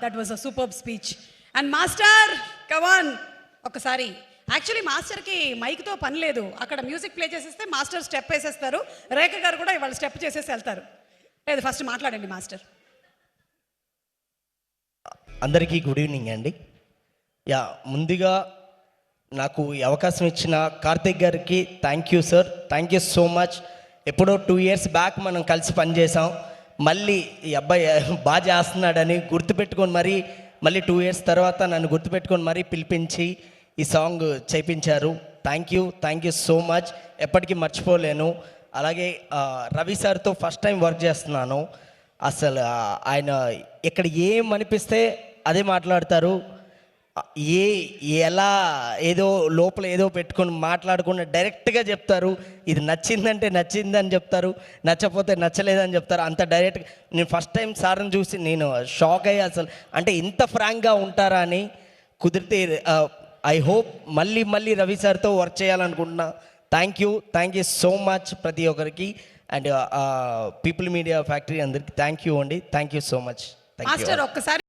That was a superb speech. And master come ఒకసారి. Actually మాస్టర్కి మైక్తో పని లేదు, అక్కడ మ్యూజిక్ ప్లే చేసేస్తే మాస్టర్ స్టెప్ వేసేస్తారు. రేఖ గారు కూడా ఇవాళ స్టెప్ చేసేసి వెళ్తారు. లేదు, ఫస్ట్ మాట్లాడండి మాస్టర్. అందరికీ గుడ్ ఈవినింగ్ అండి. ముందుగా నాకు ఈ అవకాశం ఇచ్చిన కార్తిక్ గారికి thank you sir, thank you so much. ఎప్పుడో 2 years బ్యాక్ మనం కలిసి పనిచేసాం. మళ్ళీ ఈ అబ్బాయి బాగా చేస్తున్నాడని గుర్తుపెట్టుకొని మళ్ళీ 2 years తర్వాత నన్ను గుర్తుపెట్టుకొని మరీ పిలిపించి ఈ సాంగ్ చేయించారు. థ్యాంక్ యూ సో మచ్, ఎప్పటికీ మర్చిపోలేను. అలాగే రవి సార్తో ఫస్ట్ టైం వర్క్ చేస్తున్నాను. అసలు ఆయన ఇక్కడ ఏం అనిపిస్తే అదే మాట్లాడతారు. ఎలా ఏదో లోపల ఏదో పెట్టుకొని మాట్లాడకుండా డైరెక్ట్గా చెప్తారు. ఇది నచ్చిందంటే నచ్చిందని చెప్తారు, నచ్చకపోతే నచ్చలేదని చెప్తారు. అంత డైరెక్ట్గా నేను ఫస్ట్ టైం సార్ని చూసి నేను షాక్ అయ్యి అసలు అంటే ఇంత ఫ్రాంక్గా ఉంటారా అని. కుదిరితే ఐ హోప్ మళ్ళీ రవి సార్తో వర్క్ చేయాలనుకుంటున్నా. థ్యాంక్ యూ సో మచ్ ప్రతి ఒక్కరికి. అండ్ పీపుల్ మీడియా ఫ్యాక్టరీ అందరికి థ్యాంక్ యూ అండి. Thank you so much. Master ఒక్కసారి